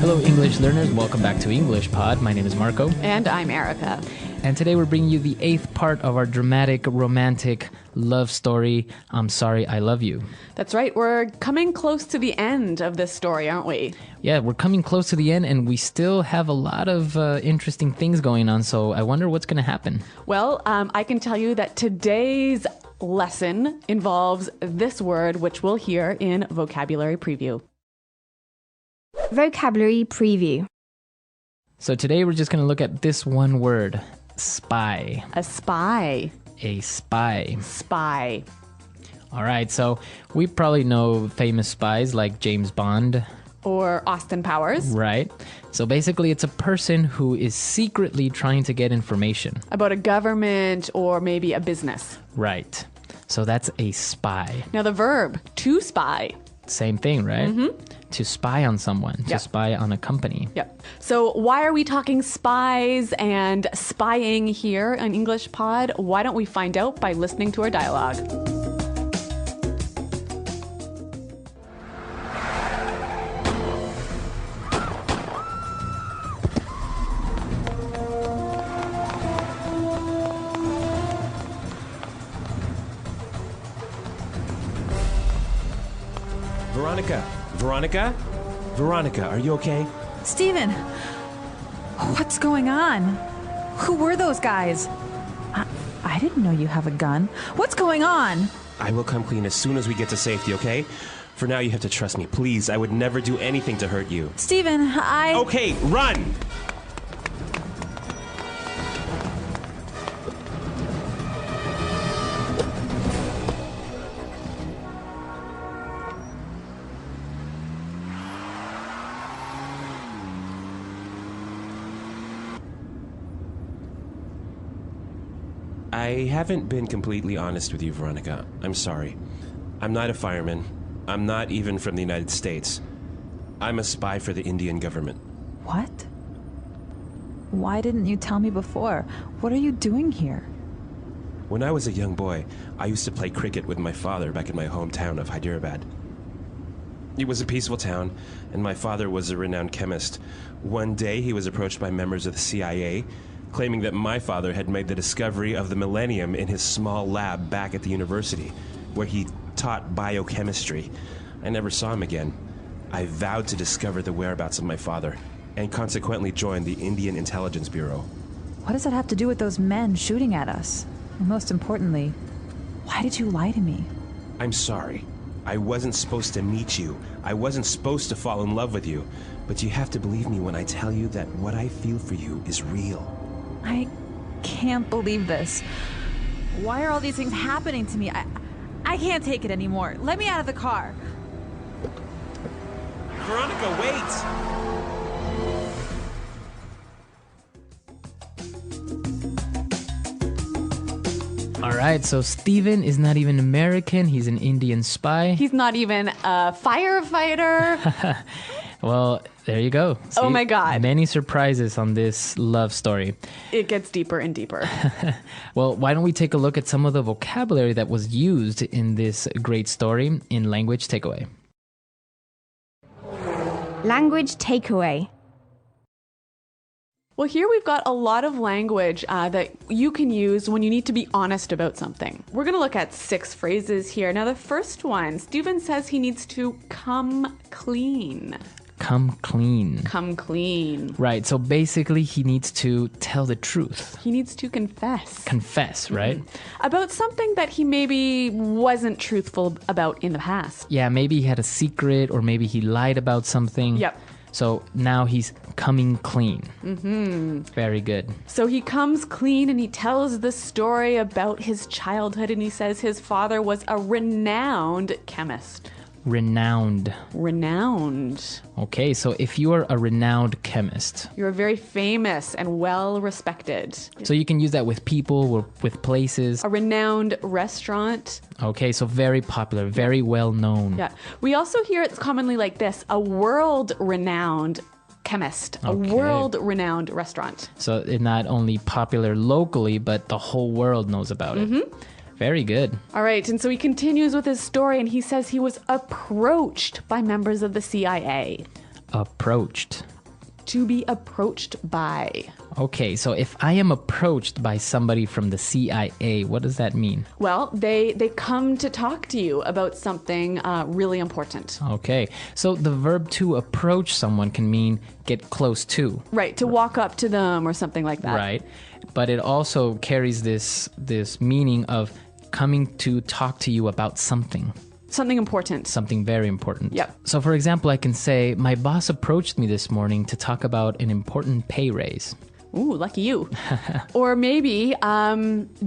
Hello, English learners. Welcome back to English Pod. My name is Marco. And I'm Erica. And today we're bringing you the 8th part of our dramatic, romantic love story, I'm Sorry, I Love You. That's right. We're coming close to the end of this story, aren't we? Yeah, we're coming close to the end, and we still have a lot of interesting things going on, so I wonder what's going to happen. Well, I can tell you that today's lesson involves this word, which we'll hear in Vocabulary Preview. Vocabulary Preview. So today we're just going to look at this one word, spy. A spy. A spy. Spy. All right, so we probably know famous spies like James Bond. Or Austin Powers. Right. So basically it's a person who is secretly trying to get information. About a government or maybe a business. Right. So that's a spy. Now the verb, to spy. Same thing, right? Mm-hmm. To spy on someone, to spy on a company. Yep. So why are we talking spies and spying here on English Pod? Why don't we find out by listening to our dialogue? Veronica, are you okay? Steven, what's going on? Who were those guys? I didn't know you have a gun. What's going on? I will come clean as soon as we get to safety, okay? For now, you have to trust me. Please, I would never do anything to hurt you. Steven, Okay, run! I haven't been completely honest with you, Veronica. I'm sorry. I'm not a fireman. I'm not even from the United States. I'm a spy for the Indian government. What? Why didn't you tell me before? What are you doing here? When I was a young boy, I used to play cricket with my father back in my hometown of Hyderabad. It was a peaceful town, and my father was a renowned chemist. One day, he was approached by members of the CIA, claiming that my father had made the discovery of the millennium in his small lab back at the university, where he taught biochemistry. I never saw him again. I vowed to discover the whereabouts of my father, and consequently joined the Indian Intelligence Bureau. What does that have to do with those men shooting at us? And most importantly, why did you lie to me? I'm sorry. I wasn't supposed to meet you. I wasn't supposed to fall in love with you. But you have to believe me when I tell you that what I feel for you is real. I can't believe this. Why are all these things happening to me? I can't take it anymore. Let me out of the car. Veronica, wait! All right, so Steven is not even American. He's an Indian spy. He's not even a firefighter. Well, there you go. See, oh my God. Many surprises on this love story. It gets deeper and deeper. Well, why don't we take a look at some of the vocabulary that was used in this great story in Language Takeaway. Language Takeaway. Well, here we've got a lot of language that you can use when you need to be honest about something. We're going to look at 6 phrases here. Now, the first one, Steven says he needs to come clean. Come clean. Come clean. Right, so basically he needs to tell the truth. He needs to confess. Confess, right? About something that he maybe wasn't truthful about in the past. Yeah, maybe he had a secret or maybe he lied about something. Yep. So now he's coming clean. Mm-hmm. Very good. So he comes clean and he tells the story about his childhood, and he says his father was a renowned chemist. Renowned. Renowned. Okay, so if you are a renowned chemist. You're very famous and well respected. So you can use that with people or with places. A renowned restaurant. Okay, so very popular, very well known. Yeah. We also hear it's commonly like this, a world renowned chemist, a world renowned restaurant. So it's not only popular locally, but the whole world knows about it. Very good. All right, and so he continues with his story, and he says he was approached by members of the CIA. Approached. to be approached by. Okay, so if I am approached by somebody from the CIA, what does that mean? Well, they come to talk to you about something really important. Okay, so the verb to approach someone can mean get close to. Right, to walk up to them or something like that. Right, but it also carries this meaning of coming to talk to you about something. Something important. Something very important. Yep. So for example, I can say, my boss approached me this morning to talk about an important pay raise. Ooh, lucky you. Or maybe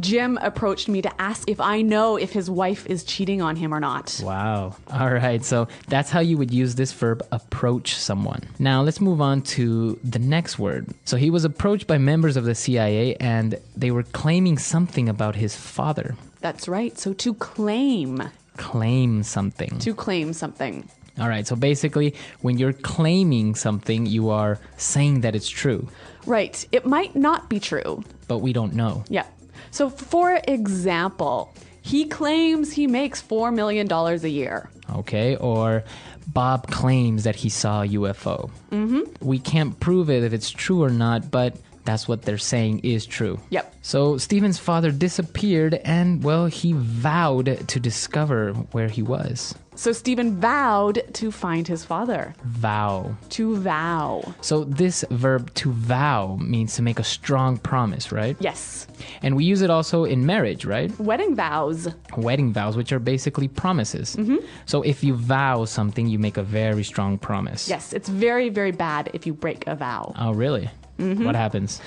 Jim approached me to ask if I know if his wife is cheating on him or not. Wow. All right. So that's how you would use this verb, approach someone. Now let's move on to the next word. So he was approached by members of the CIA and they were claiming something about his father. That's right. So to claim. Claim something. To claim something. All right. So basically, when you're claiming something, you are saying that it's true. Right. It might not be true. But we don't know. Yeah. So for example, he claims he makes $4 million a year. Okay. Or Bob claims that he saw a UFO. Mm-hmm. We can't prove it if it's true or not, but that's what they're saying is true. Yep. So Stephen's father disappeared and, well, he vowed to discover where he was. So Stephen vowed to find his father. Vow. To vow. So this verb to vow means to make a strong promise, right? Yes. And we use it also in marriage, right? Wedding vows. Wedding vows, which are basically promises. Mm-hmm. So if you vow something, you make a very strong promise. Yes, it's very, very bad if you break a vow. Oh, really? Mm-hmm. What happens?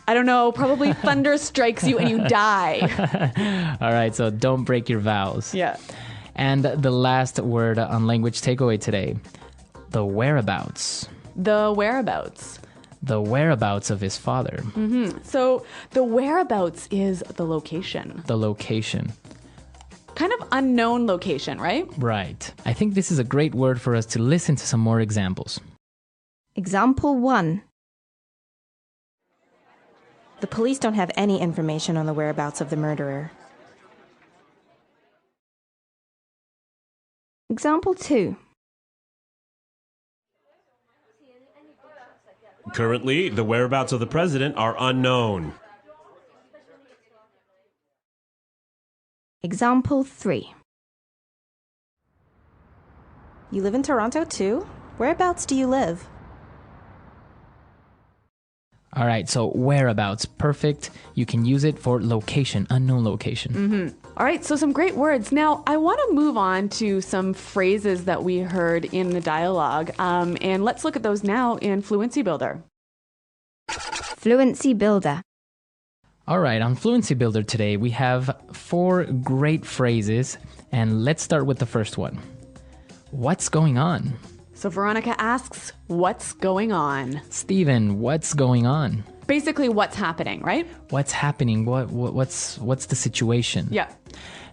I don't know. Probably thunder strikes you and you die. All right, so don't break your vows. Yeah. And the last word on language takeaway today, the whereabouts. The whereabouts. The whereabouts of his father. Mm-hmm. So the whereabouts is the location. The location. Kind of unknown location, right? Right. I think this is a great word for us to listen to some more examples. Example 1. The police don't have any information on the whereabouts of the murderer. Example 2. Currently, the whereabouts of the president are unknown. Example 3. You live in Toronto too? Whereabouts do you live? All right, so whereabouts, perfect. You can use it for location, unknown location. Mm-hmm. All right, so some great words. Now, I want to move on to some phrases that we heard in the dialogue, and let's look at those now in Fluency Builder. Fluency Builder. All right, on Fluency Builder today, we have 4 great phrases, and let's start with the first one. What's going on? So Veronica asks, what's going on? Stephen, what's going on? Basically, what's happening, right? What's happening? What's the situation? Yeah.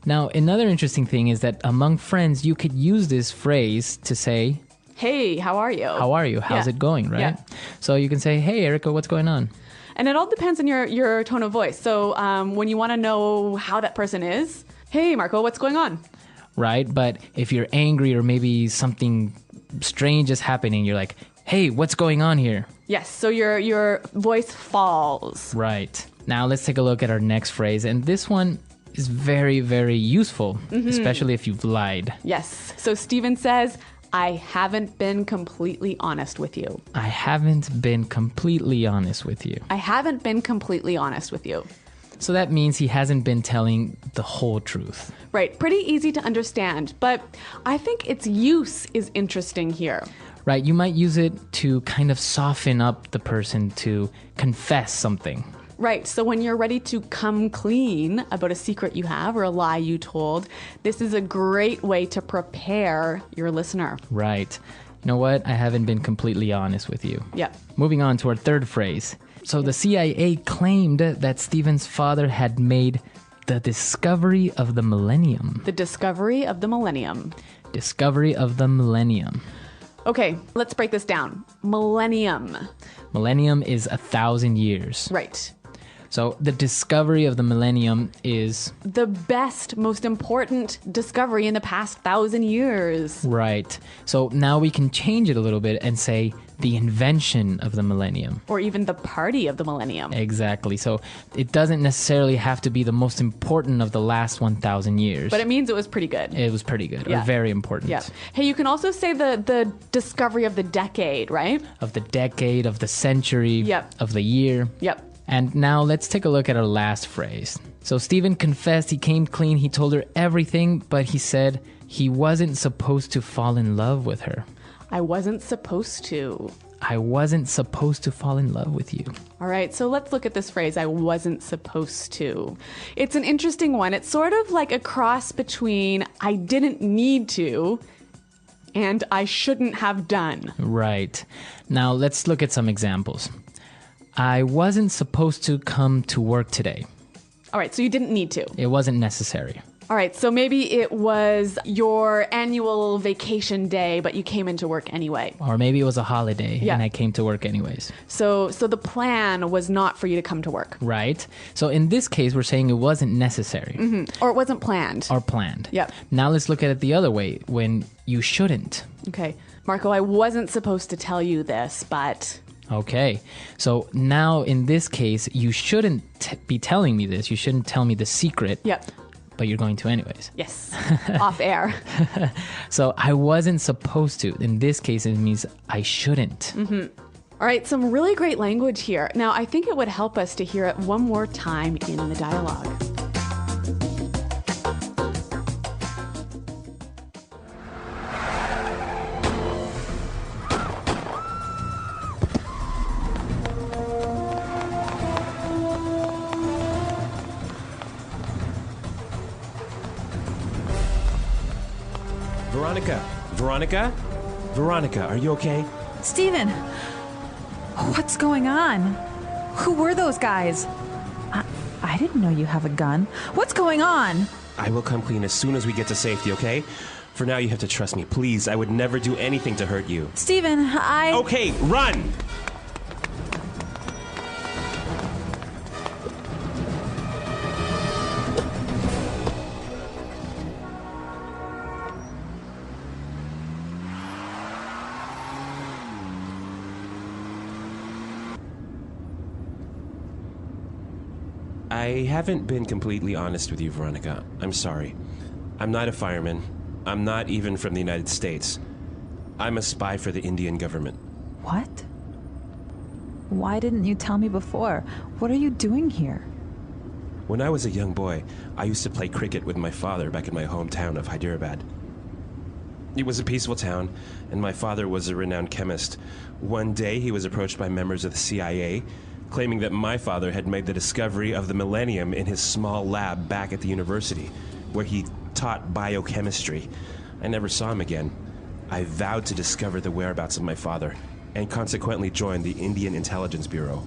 Now, another interesting thing is that among friends, you could use this phrase to say, hey, how are you? How are you? How's it going, right? Yeah. So you can say, hey, Erica, what's going on? And it all depends on your tone of voice. So when you want to know how that person is, hey, Marco, what's going on? Right? But if you're angry or maybe something strange is happening, you're like, hey, what's going on here? Yes, so your voice falls. Right. Now let's take a look at our next phrase. And this one is very, very useful, especially if you've lied. Yes. So Stephen says, I haven't been completely honest with you. I haven't been completely honest with you. I haven't been completely honest with you. So that means he hasn't been telling the whole truth. Right. Pretty easy to understand, but I think its use is interesting here. Right. You might use it to kind of soften up the person to confess something. Right. So when you're ready to come clean about a secret you have or a lie you told, this is a great way to prepare your listener. Right. You know what? I haven't been completely honest with you. Yeah. Moving on to our third phrase. So the CIA claimed that Stephen's father had made the discovery of the millennium. The discovery of the millennium. Discovery of the millennium. Okay, let's break this down. Millennium. Millennium is 1,000 years. Right. So the discovery of the millennium is... The best, most important discovery in the past 1,000 years. Right. So now we can change it a little bit and say the invention of the millennium. Or even the party of the millennium. Exactly. So it doesn't necessarily have to be the most important of the last 1,000 years. But it means it was pretty good. It was pretty good, Yeah. or very important. Yeah. Hey, you can also say the discovery of the decade, right? Of the decade, of the century, Yep. of the year. Yep. And now let's take a look at our last phrase. So Stephen confessed he came clean. He told her everything, but he said he wasn't supposed to fall in love with her. I wasn't supposed to. I wasn't supposed to fall in love with you. All right, so let's look at this phrase, I wasn't supposed to. It's an interesting one. It's sort of like a cross between I didn't need to and I shouldn't have done. Right. Now let's look at some examples. I wasn't supposed to come to work today. All right, so you didn't need to. It wasn't necessary. All right, so maybe it was your annual vacation day, but you came into work anyway. Or maybe it was a holiday Yeah. and I came to work anyways. So the plan was not for you to come to work. Right? So in this case, we're saying it wasn't necessary Or it wasn't planned. or planned. Yep. Now let's look at it the other way, when you shouldn't. Okay, Marco, I wasn't supposed to tell you this, but... Okay. So now in this case, you shouldn't be telling me this. You shouldn't tell me the secret. Yep. But you're going to anyways. Yes, off air. So I wasn't supposed to. In this case, it means I shouldn't. All right, some really great language here. Now, I think it would help us to hear it one more time in the dialogue. Veronica, are you okay? Stephen, what's going on? Who were those guys? I didn't know you have a gun. What's going on? I will come clean as soon as we get to safety, okay? For now, you have to trust me. Please, I would never do anything to hurt you. Stephen, Okay, run! I haven't been completely honest with you, Veronica. I'm sorry. I'm not a fireman. I'm not even from the United States. I'm a spy for the Indian government. What? Why didn't you tell me before? What are you doing here? When I was a young boy, I used to play cricket with my father back in my hometown of Hyderabad. It was a peaceful town, and my father was a renowned chemist. One day, he was approached by members of the CIA, claiming that my father had made the discovery of the millennium in his small lab back at the university, where he taught biochemistry. I never saw him again. I vowed to discover the whereabouts of my father, and consequently joined the Indian Intelligence Bureau.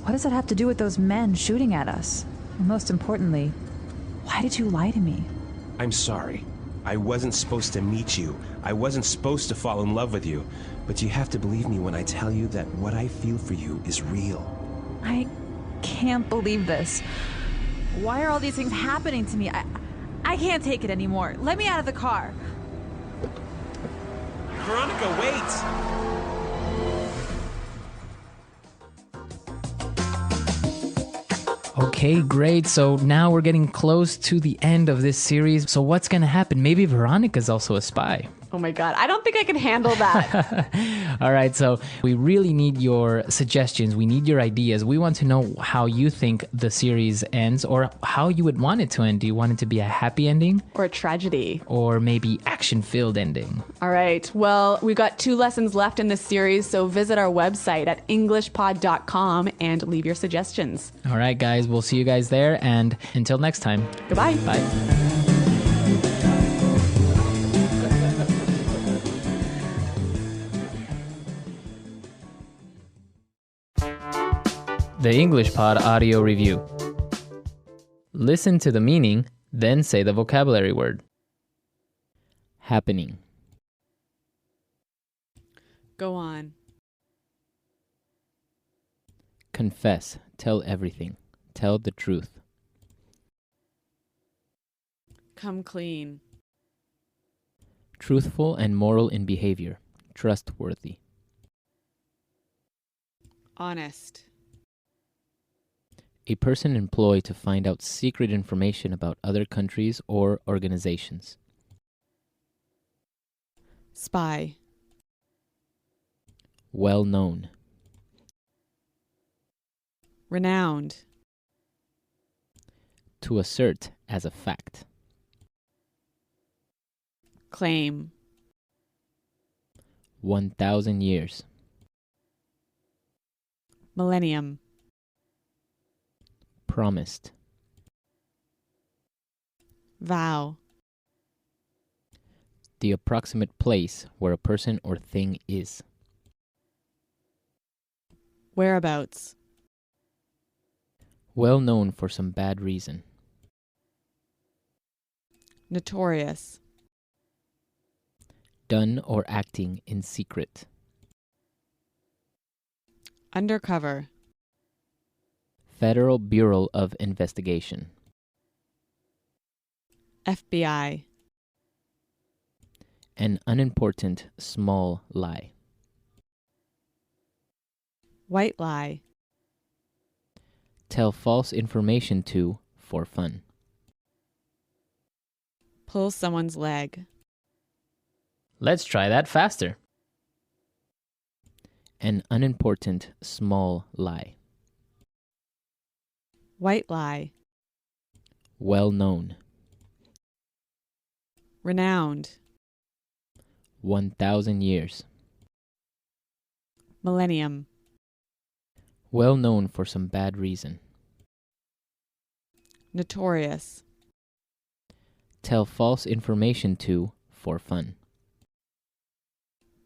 What does that have to do with those men shooting at us? And most importantly, why did you lie to me? I'm sorry. I wasn't supposed to meet you. I wasn't supposed to fall in love with you. But you have to believe me when I tell you that what I feel for you is real. I can't believe this. Why are all these things happening to me? I can't take it anymore. Let me out of the car. Veronica, wait! Okay, great. So now we're getting close to the end of this series. So what's going to happen? Maybe Veronica's also a spy. Oh my God, I don't think I can handle that. All right, so we really need your suggestions. We need your ideas. We want to know how you think the series ends or how you would want it to end. Do you want it to be a happy ending? Or a tragedy. Or maybe action-filled ending? All right, well, we've got 2 lessons left in this series, so visit our website at englishpod.com and leave your suggestions. All right, guys, we'll see you guys there. And until next time. Goodbye. Bye. The English Pod Audio Review. Listen to the meaning, then say the vocabulary word. Happening. Go on. Confess. Tell everything. Tell the truth. Come clean. Truthful and moral in behavior. Trustworthy. Honest. A person employed to find out secret information about other countries or organizations. Spy. Well known. Renowned. To assert as a fact. Claim. 1,000 years. Millennium. Promised. Vow. The approximate place where a person or thing is. Whereabouts. Well known for some bad reason. Notorious. Done or acting in secret. Undercover. Federal Bureau of Investigation. FBI. An unimportant small lie. White lie. Tell false information to for fun. Pull someone's leg. Let's try that faster. An unimportant small lie. White lie. Well known. Renowned. 1,000 years. Millennium. Well known for some bad reason. Notorious. Tell false information to for fun.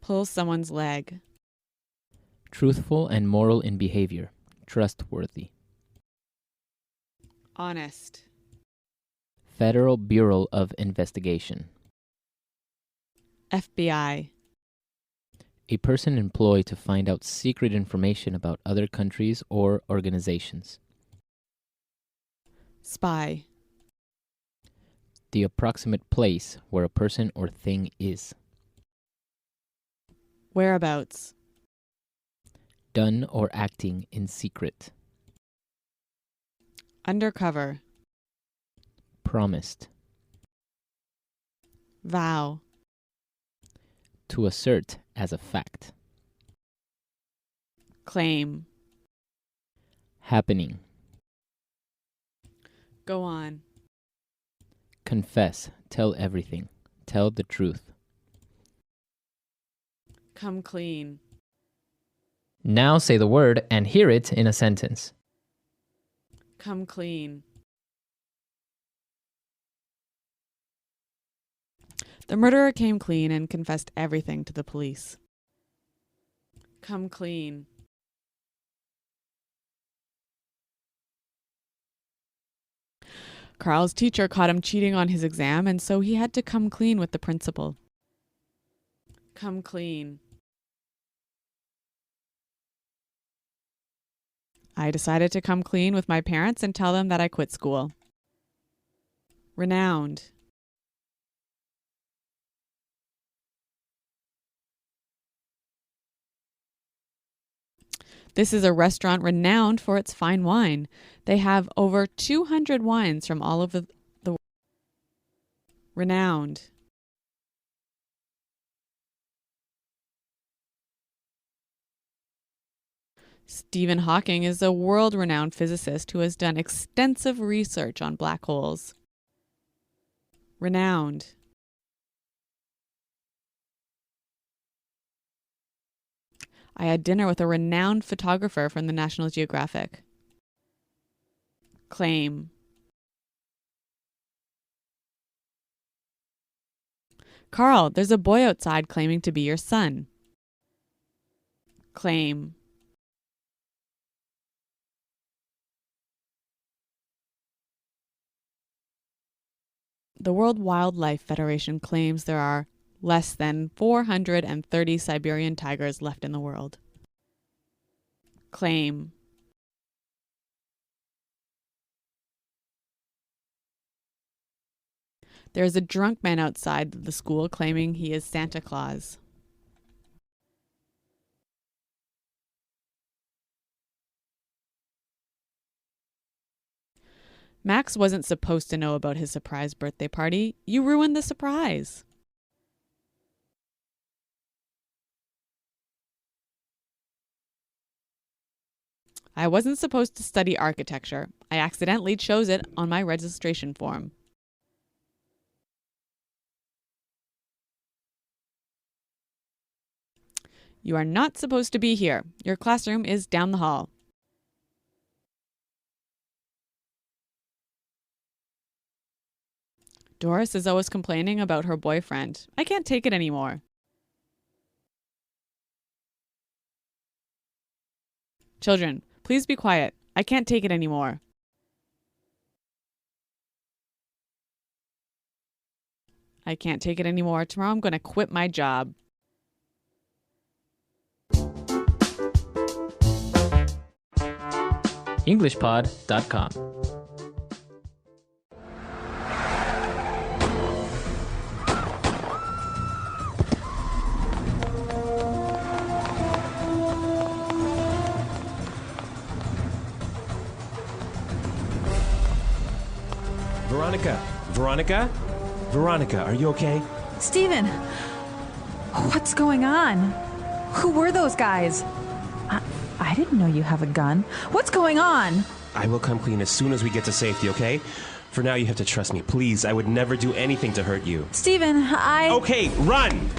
Pull someone's leg. Truthful and moral in behavior. Trustworthy. Honest. Federal Bureau of Investigation. FBI. A person employed to find out secret information about other countries or organizations. Spy. The approximate place where a person or thing is. Whereabouts. Done or acting in secret. Undercover. Promised. Vow. To assert as a fact. Claim. Happening. Go on. Confess. Tell everything. Tell the truth. Come clean. Now say the word and hear it in a sentence. Come clean. The murderer came clean and confessed everything to the police. Come clean. Carl's teacher caught him cheating on his exam, and so he had to come clean with the principal. Come clean. I decided to come clean with my parents and tell them that I quit school. Renowned. This is a restaurant renowned for its fine wine. They have over 200 wines from all over the world. Renowned. Stephen Hawking is a world-renowned physicist who has done extensive research on black holes. Renowned. I had dinner with a renowned photographer from the National Geographic. Claim. Carl, there's a boy outside claiming to be your son. Claim. The World Wildlife Federation claims there are less than 430 Siberian tigers left in the world. Claim. There is a drunk man outside the school claiming he is Santa Claus. Max wasn't supposed to know about his surprise birthday party. You ruined the surprise. I wasn't supposed to study architecture. I accidentally chose it on my registration form. You are not supposed to be here. Your classroom is down the hall. Doris is always complaining about her boyfriend. I can't take it anymore. Children, please be quiet. I can't take it anymore. I can't take it anymore. Tomorrow I'm going to quit my job. EnglishPod.com. Veronica, are you okay? Stephen, what's going on? Who were those guys? I didn't know you have a gun. What's going on? I will come clean as soon as we get to safety, okay? For now, you have to trust me. Please, I would never do anything to hurt you. Stephen, Okay, run!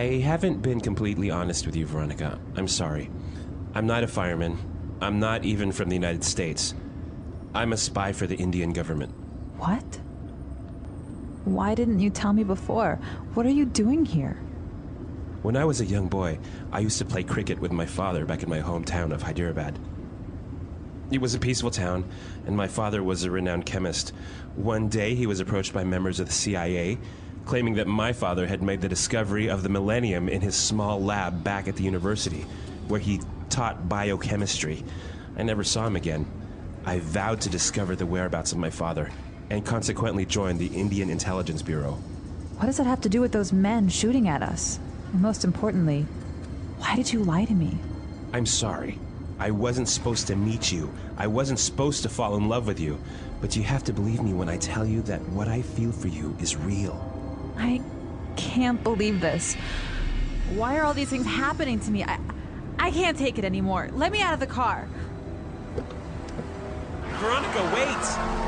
I haven't been completely honest with you, Veronica. I'm sorry. I'm not a fireman. I'm not even from the United States. I'm a spy for the Indian government. What? Why didn't you tell me before? What are you doing here? When I was a young boy, I used to play cricket with my father back in my hometown of Hyderabad. It was a peaceful town, and my father was a renowned chemist. One day, he was approached by members of the CIA, claiming that my father had made the discovery of the millennium in his small lab back at the university, where he taught biochemistry. I never saw him again. I vowed to discover the whereabouts of my father, and consequently joined the Indian Intelligence Bureau. What does that have to do with those men shooting at us? And most importantly, why did you lie to me? I'm sorry. I wasn't supposed to meet you. I wasn't supposed to fall in love with you. But you have to believe me when I tell you that what I feel for you is real. I can't believe this. Why are all these things happening to me? I can't take it anymore. Let me out of the car. Veronica, wait!